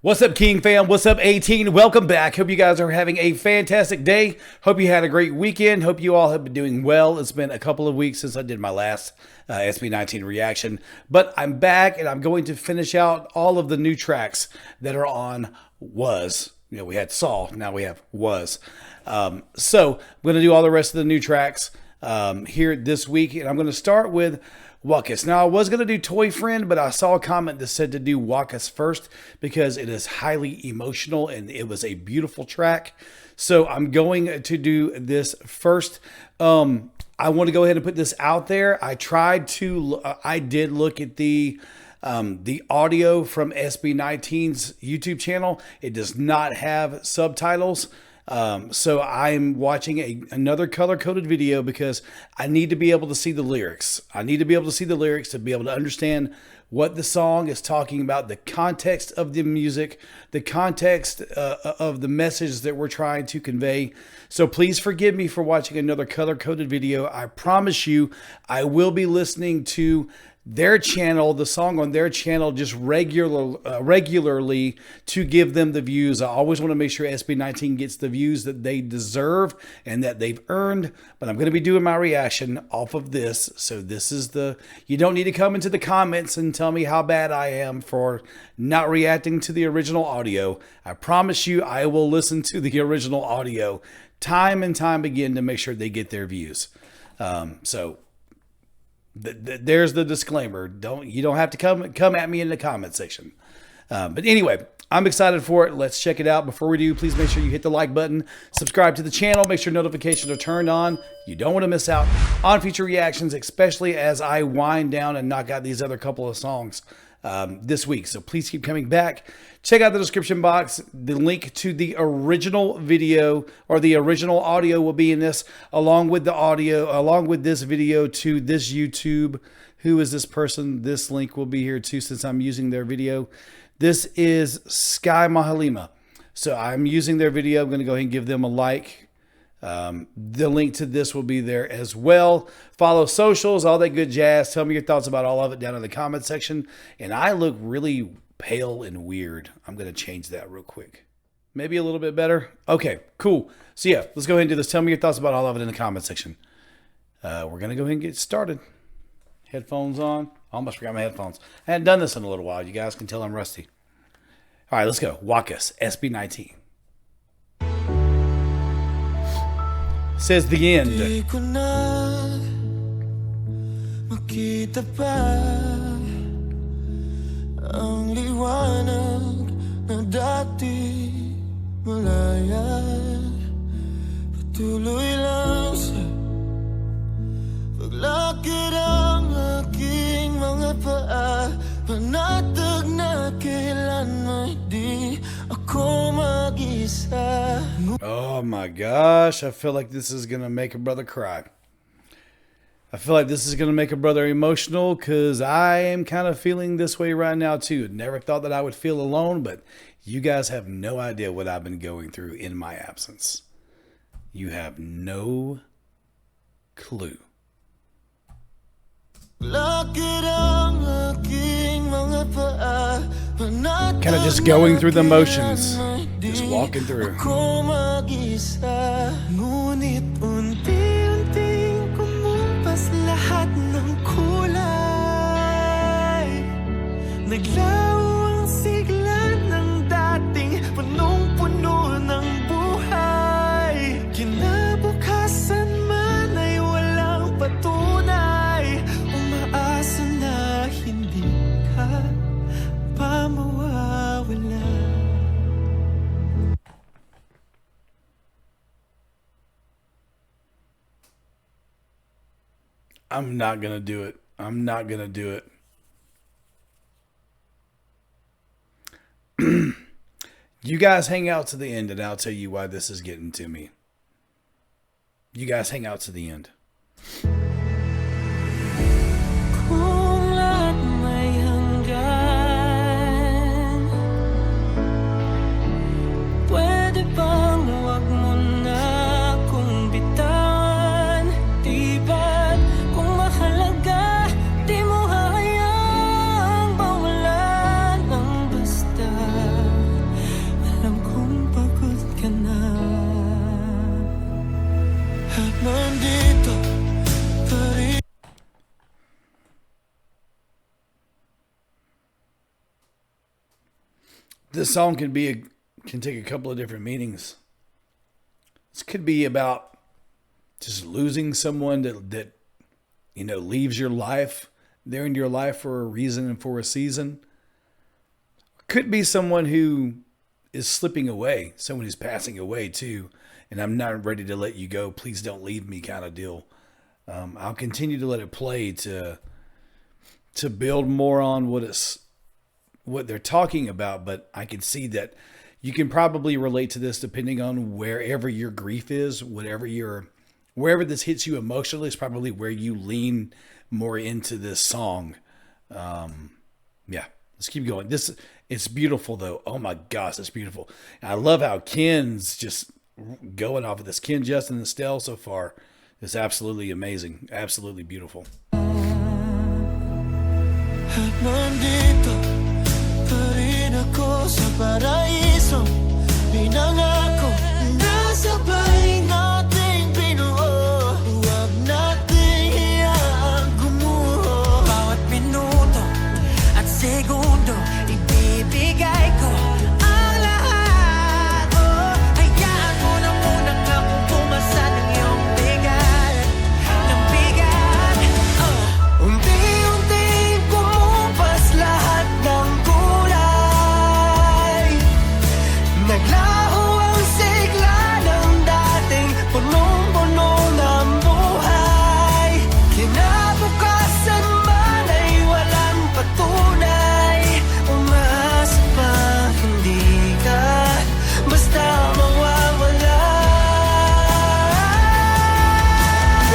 What's up, King fam? What's up, 18? Welcome back. Hope you guys are having a fantastic day. Hope you had a great weekend. Hope you all have been doing well. It's been a couple of weeks since I did my last SB19 reaction, but I'm back and I'm going to finish out all of the new tracks that are on Was. You know, we had Saw, now we have Was. So I'm going to do all the rest of the new tracks here this week, and I'm going to start with Wakas. Now, I was going to do Toy Friend, but I saw a comment that said to do Wakas first because it is highly emotional and it was a beautiful track. So I'm going to do this first. I want to go ahead and put this out there. I did look at the audio from SB19's YouTube channel. It does not have subtitles. So I'm watching another color-coded video because I need to be able to see the lyrics. I need to be able to see the lyrics to be able to understand what the song is talking about, the context of the music, the context of the message that we're trying to convey. So please forgive me for watching another color-coded video. I promise you I will be listening to their channel, the song on their channel, just regularly to give them the views. I always want to make sure SB19 gets the views that they deserve and that they've earned, but I'm going to be doing my reaction off of this. So this is you don't need to come into the comments and tell me how bad I am for not reacting to the original audio. I promise you I will listen to the original audio time and time again to make sure they get their views. There's the disclaimer. You don't have to come at me in the comment section. But anyway, I'm excited for it. Let's check it out. Before we do, please make sure you hit the like button, subscribe to the channel, make sure notifications are turned on. You don't want to miss out on future reactions, especially as I wind down and knock out these other couple of songs this week. So please keep coming back. Check out the description box. The link to the original video or the original audio will be in this, along with this video to this YouTube. Who is this person? This link will be here too, since I'm using their video. This is Sky Mahalima. So I'm using their video. I'm going to go ahead and give them a like. The link to this will be there as well. Follow socials, all that good jazz. Tell me your thoughts about all of it down in the comment section. And I look really pale and weird. I'm going to change that real quick. Maybe a little bit better. Okay, cool. So yeah, let's go ahead and do this. Tell me your thoughts about all of it in the comment section. We're going to go ahead and get started. Headphones on. I almost forgot my headphones. I hadn't done this in a little while. You guys can tell I'm rusty. All right, let's go. Wakas, SB19. Says the end. Di ko na makita pa ang liwanag na dati malaya. Patuloy lang sa paglakad ang aking mga paa, panatag na kailan may di ako mag-isa. Oh my gosh, I feel like this is going to make a brother cry. I feel like this is going to make a brother emotional because I am kind of feeling this way right now too. Never thought that I would feel alone, but you guys have no idea what I've been going through in my absence. You have no clue. Kind of just going through the motions, just walking through. Ngunit unti-unting kumupas lahat ng kulay. Naglaho ang sigla ng dating punong-puno ng buhay. Kinabukasan man ay walang patunay. Umaasa na hindi ka pa mawawala. I'm not going to do it. I'm not going to do it. You guys hang out to the end and I'll tell you why this is getting to me. You guys hang out to the end. Kung lahat may hanggan, pwede bang huwag mo na akong bitawan? Di ba't kung mahalaga, di mo hahayaang mawalan ng basta? This song can take a couple of different meanings. This could be about just losing someone that leaves your life. They're in your life for a reason and for a season. Could be someone who is slipping away, someone who's passing away too, and I'm not ready to let you go. Please don't leave me, kind of deal. I'll continue to let it play to build more on what they're talking about, but I can see that you can probably relate to this depending on wherever your grief is, wherever this hits you emotionally is probably where you lean more into this song. Yeah, let's keep going. It's beautiful though. Oh my gosh, it's beautiful. And I love how Ken's just going off of this. Ken, Justin, and Estelle so far is absolutely amazing. Absolutely beautiful. Nandito pa rin ako sa paraiso. Pinangako na sabay nating binuo. Huwag nating iyaang gumuho. Bawat minuto at segundo ibibigay ko ang lahat. Hayaan mo na munang akong pumasa ng iyong bigat. Ng bigat. Unti-unting kumupas lahat ng kulay. Naglaho ang sigla ng dating punong-puno ng buhay. Kinabukasan man ay walang patunay. Umaasa pa hindi ka basta mawawala.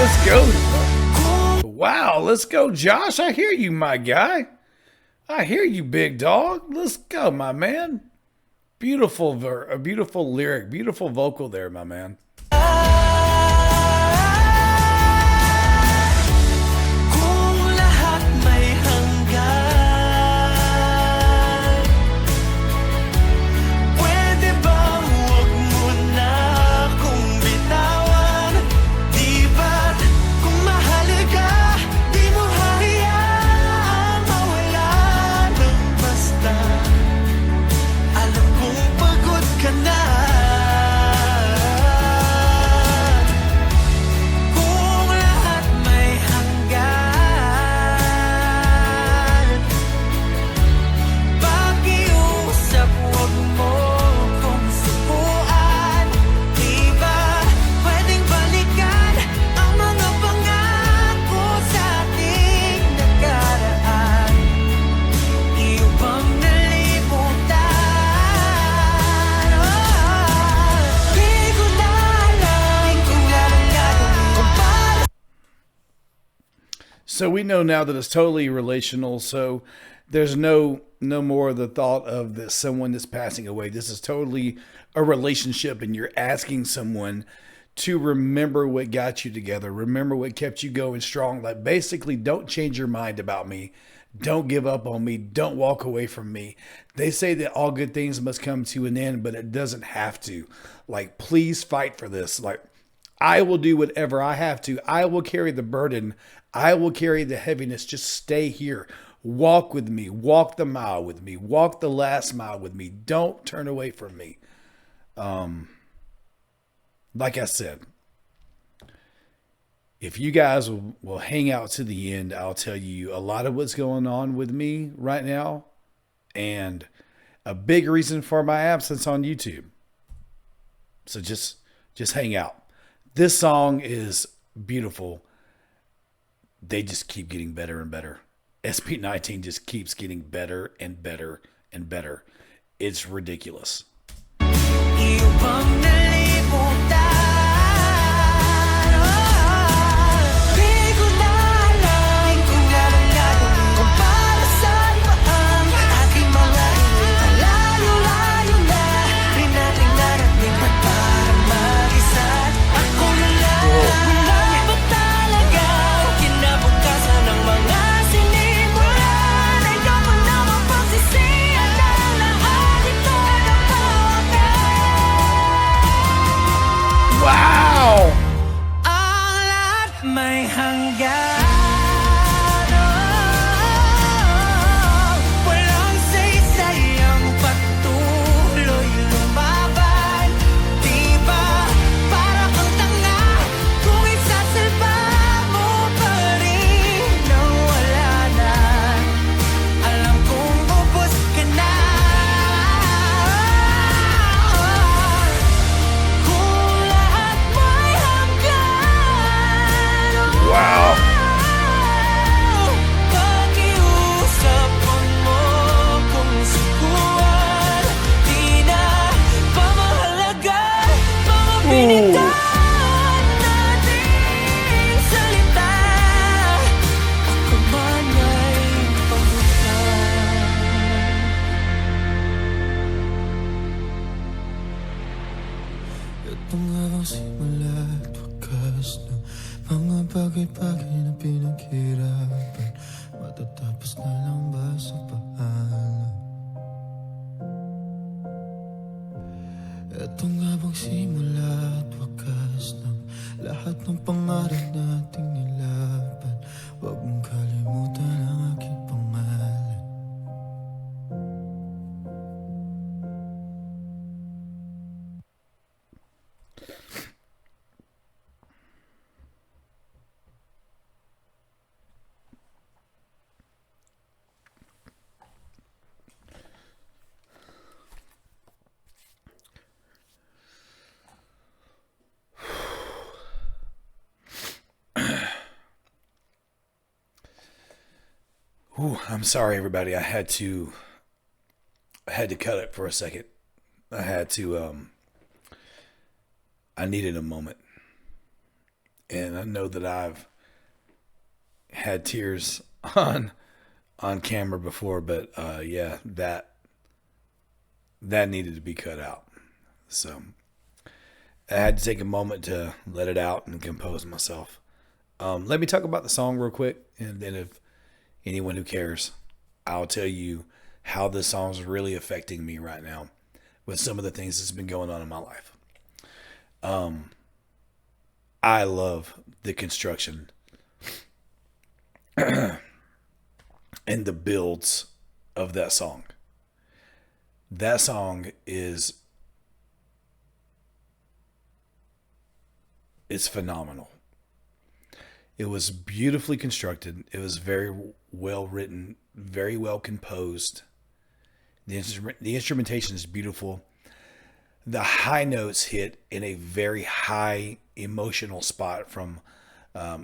Let's go. Wow, let's go, Josh. I hear you, my guy. I hear you, big dog. Let's go, my man. Beautiful, a beautiful lyric, beautiful vocal there, my man. Kung lahat may hanggan, pwede bang huwag mo na akong bitawan? Di ba't kung mahal ka, di mo hayaang mawala ng basta. Alam kong pagod ka na. Kung lahat may hanggan, pakiusap huwag mo kong subuan. Di ba pwedeng balikan ang mga pangako sa ating nakaraan? Iyo bang nalimutan? Di ko na alam kung anong gagawin ko para. So we know now that it's totally relational. So there's no more of the thought of that someone that's passing away. This is totally a relationship, and you're asking someone to remember what got you together, remember what kept you going strong. Like basically, don't change your mind about me. Don't give up on me. Don't walk away from me. They say that all good things must come to an end, but it doesn't have to. Like, please fight for this. Like, I will do whatever I have to. I will carry the burden. I will carry the heaviness. Just stay here. Walk with me. Walk the mile with me. Walk the last mile with me. Don't turn away from me. Like I said, if you guys will hang out to the end, I'll tell you a lot of what's going on with me right now, and a big reason for my absence on YouTube. So just hang out. This song is beautiful. They just keep getting better and better. SB19 just keeps getting better and better and better. It's ridiculous. Iyo bang nalimutan? Di ko na alam kung anong gagawin ko para saan pa ang aking mga hiling. Layo-layo na rin nating narating at para mag-isa. Ako na lang, wala ba talaga kinabukasan ng mga sinimulan? Ayoko na mapagsisihan ang lahat ito na Wow! ang lahat may hanggan. Walang saysay ang patuloy. Mga bagay-bagay na pinaghirapan, matatapos na lang ba sa paalam? Ito nga bang simula at wakas ng lahat ng pangarap nating nilaban? Huwag mong kalimutan ang aking pangalan. Ooh, I'm sorry, everybody. I had to cut it for a second. I had to. I needed a moment, and I know that I've had tears on camera before, but yeah, that needed to be cut out. So I had to take a moment to let it out and compose myself. Let me talk about the song real quick, and then if anyone who cares, I'll tell you how this song's really affecting me right now with some of the things that's been going on in my life. I love the construction and the builds of that song. That song is phenomenal. It was beautifully constructed. It was very well written, very well composed. The instrumentation is beautiful. The high notes hit in a very high emotional spot from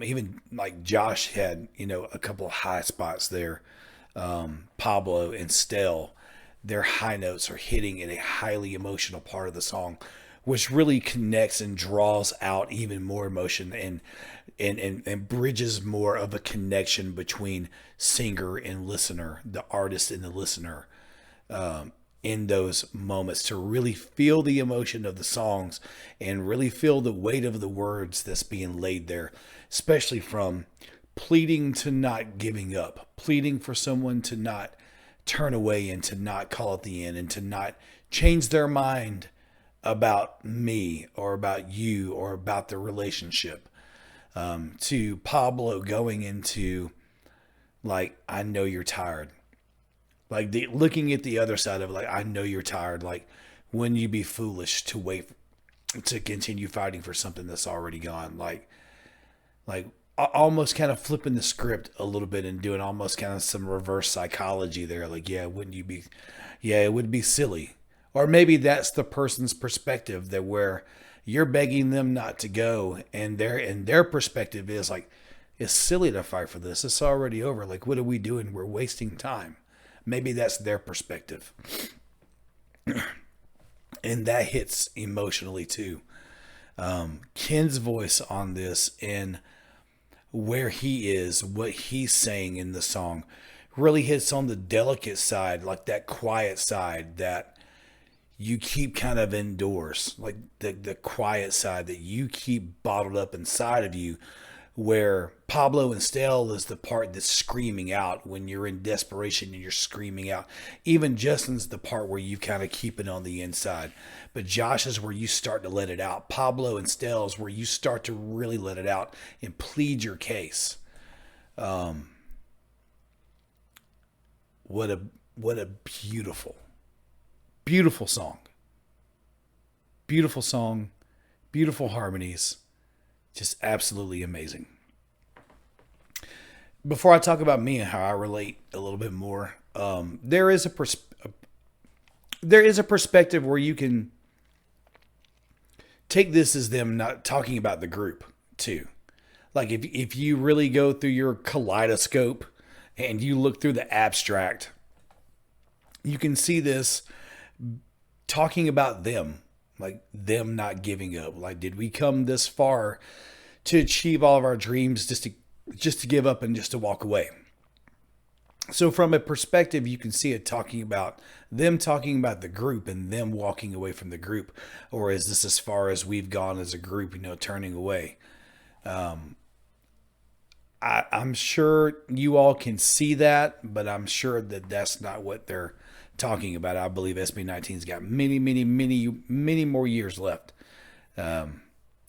even like Josh had, a couple of high spots there. Pablo and Stell, their high notes are hitting in a highly emotional part of the song, which really connects and draws out even more emotion and bridges more of a connection between singer and listener, the artist and the listener, in those moments to really feel the emotion of the songs and really feel the weight of the words that's being laid there, especially from pleading to not giving up, pleading for someone to not turn away and to not call it the end and to not change their mind about me or about you or about the relationship, to Pablo going into like, I know you're tired, like looking at the other side of it, like, I know you're tired, like, wouldn't you be foolish to wait to continue fighting for something that's already gone, like almost kind of flipping the script a little bit and doing almost kind of some reverse psychology there, like, yeah, it would be silly. Or maybe that's the person's perspective, that where you're begging them not to go, and their perspective is like, it's silly to fight for this. It's already over. Like, what are we doing? We're wasting time. Maybe that's their perspective. And that hits emotionally too. Ken's voice on this and where he is, what he's saying in the song, really hits on the delicate side, like that quiet side that you keep kind of indoors, like the quiet side that you keep bottled up inside of you, where Pablo and Stell is the part that's screaming out when you're in desperation and you're screaming out. Even Justin's the part where you kind of keep it on the inside. But Josh is where you start to let it out. Pablo and Stell is where you start to really let it out and plead your case. What a beautiful, beautiful song. Beautiful song, beautiful harmonies, just absolutely amazing. Before I talk about me and how I relate a little bit more, there is a perspective where you can take this as them not talking about the group too. Like if you really go through your kaleidoscope and you look through the abstract, you can see this talking about them, like them not giving up. Like, did we come this far to achieve all of our dreams just to give up and just to walk away? So from a perspective, you can see it talking about the group and them walking away from the group. Or is this as far as we've gone as a group, turning away? I'm sure you all can see that, but I'm sure that that's not what they're talking about. I believe SB19's got many more years left. And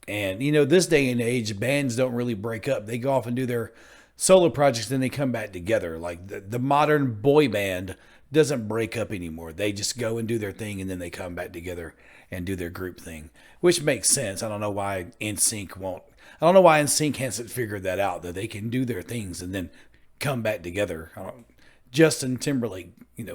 this day and age, bands don't really break up. They go off and do their solo projects, then they come back together. Like the modern boy band doesn't break up anymore. They just go and do their thing, and then they come back together and do their group thing, which makes sense. I don't know why NSYNC won't. I don't know why NSYNC hasn't figured that out, that they can do their things and then come back together. Justin Timberlake,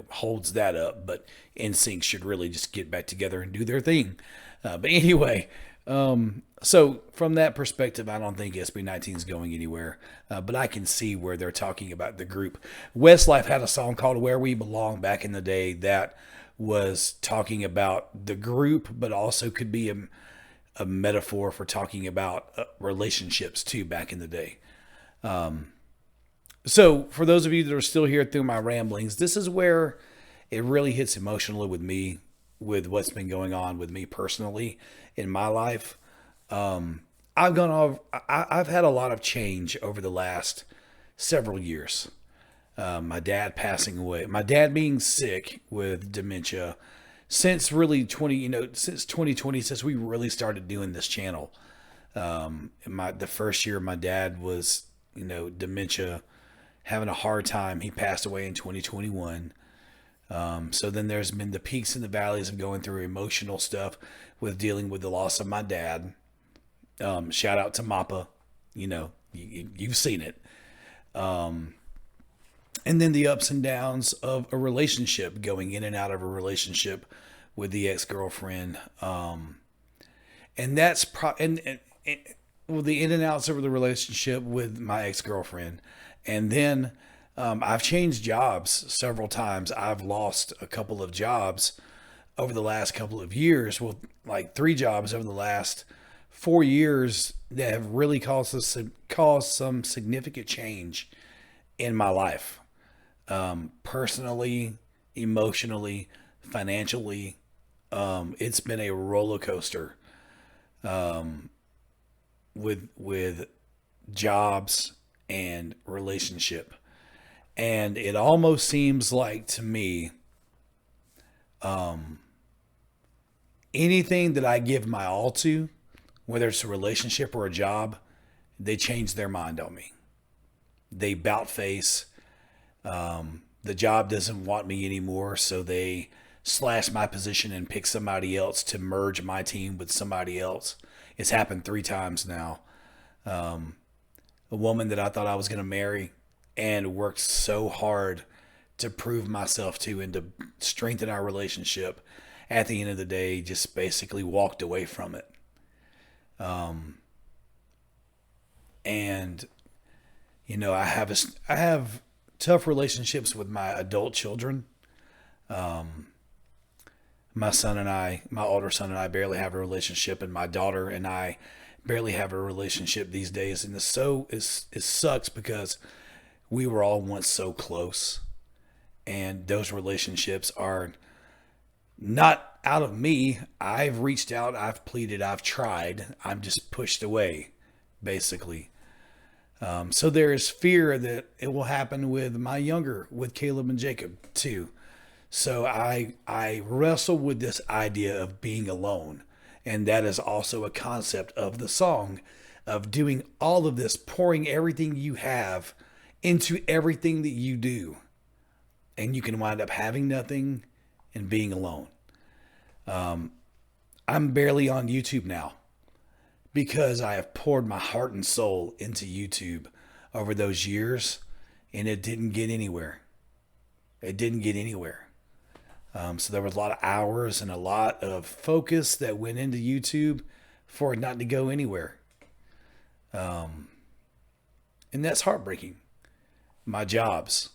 holds that up, but NSYNC should really just get back together and do their thing. But anyway, so from that perspective, I don't think SB19 is going anywhere. But I can see where they're talking about the group. Westlife had a song called "Where We Belong" back in the day that was talking about the group, but also could be a metaphor for talking about relationships too back in the day. So for those of you that are still here through my ramblings, this is where it really hits emotionally with me, with what's been going on with me personally in my life. I've had a lot of change over the last several years. My dad passing away, my dad being sick with dementia since really since 2020, since we really started doing this channel. The first year my dad was, dementia, having a hard time. He passed away in 2021. So then there's been the peaks and the valleys of going through emotional stuff with dealing with the loss of my dad. Shout out to Mappa, you've seen it. And then the ups and downs of a relationship, going in and out of a relationship with the ex-girlfriend. And that's the in and outs of the relationship with my ex-girlfriend. And then I've changed jobs several times. I've lost a couple of jobs over the last couple of years. Well, like 3 jobs over the last 4 years that have really caused some significant change in my life. Personally, emotionally, financially. It's been a roller coaster with jobs and relationship. And it almost seems like to me, anything that I give my all to, whether it's a relationship or a job, they change their mind on me. They bout face. The job doesn't want me anymore, so they slash my position and pick somebody else to merge my team with somebody else. It's happened 3 times now. A woman that I thought I was going to marry and worked so hard to prove myself to and to strengthen our relationship, at the end of the day, just basically walked away from it. And I have tough relationships with my adult children. My older son and I barely have a relationship, and my daughter and I barely have a relationship these days. And it sucks because we were all once so close, and those relationships are not out of me. I've reached out, I've pleaded, I've tried. I'm just pushed away, basically. So there is fear that it will happen with Caleb and Jacob too. So I wrestle with this idea of being alone. And that is also a concept of the song, of doing all of this, pouring everything you have into everything that you do. And you can wind up having nothing and being alone. I'm barely on YouTube now because I have poured my heart and soul into YouTube over those years, and it didn't get anywhere. So there was a lot of hours and a lot of focus that went into YouTube for it not to go anywhere. And that's heartbreaking. My jobs,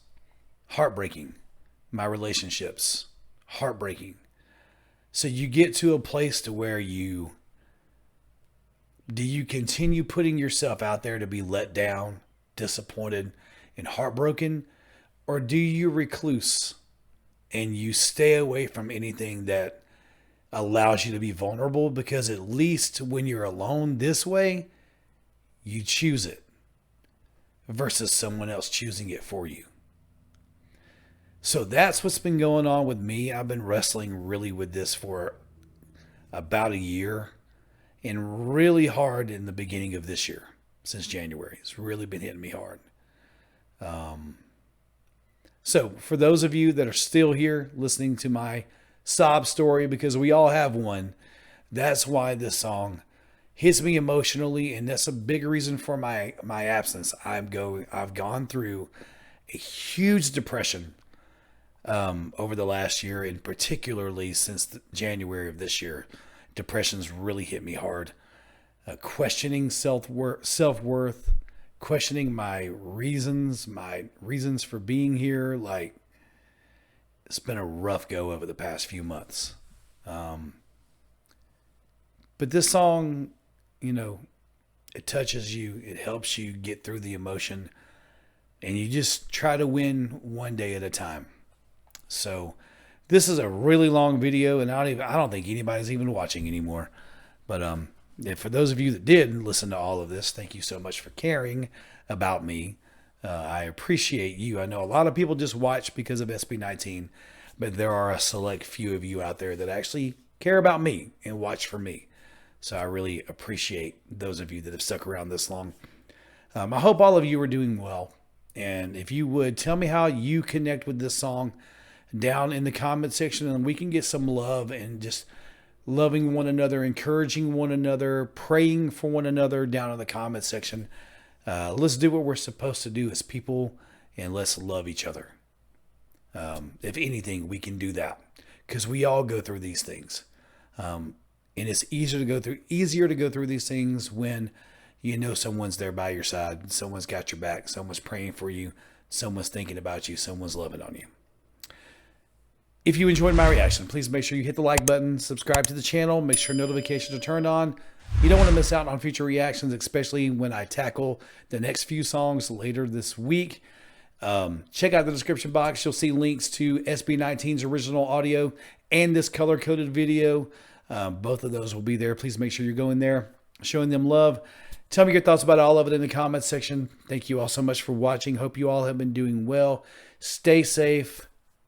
heartbreaking. My relationships, heartbreaking. So you get to a place to where do you continue putting yourself out there to be let down, disappointed, and heartbroken? Or do you recluse and you stay away from anything that allows you to be vulnerable? Because at least when you're alone this way, you choose it. versus someone else choosing it for you. So that's what's been going on with me. I've been wrestling really with this for about a year, and really hard in the beginning of this year, since January. It's really been hitting me hard. So for those of you that are still here listening to my sob story, because we all have one, that's why this song hits me emotionally, and that's a big reason for my absence. I've gone through a huge depression over the last year, and particularly since January of this year. Depression's really hit me hard. Questioning self-worth, questioning my reasons for being here. Like, it's been a rough go over the past few months. But this song, it touches you. It helps you get through the emotion, and you just try to win one day at a time. So this is a really long video, and I don't think anybody's even watching anymore. But for those of you that did listen to all of this, thank you so much for caring about me. I appreciate you. I know a lot of people just watch because of SB19, but there are a select few of you out there that actually care about me and watch for me. So I really appreciate those of you that have stuck around this long. I hope all of you are doing well. And if you would, tell me how you connect with this song down in the comment section, and we can get some love and just loving one another, encouraging one another, praying for one another down in the comment section. Let's do what we're supposed to do as people, and let's love each other. If anything, we can do that because we all go through these things. And it's easier to go through these things when someone's there by your side, someone's got your back, someone's praying for you, someone's thinking about you, someone's loving on you. If you enjoyed my reaction, please make sure you hit the like button, subscribe to the channel, make sure notifications are turned on. You don't want to miss out on future reactions, especially when I tackle the next few songs later this week. Check out the description box. You'll see links to SB19's original audio and this color-coded video. Both of those will be there. Please make sure you're going there, showing them love. Tell me your thoughts about all of it in the comments section. Thank you all so much for watching. Hope you all have been doing well. Stay safe.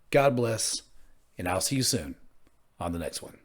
God bless. And I'll see you soon on the next one.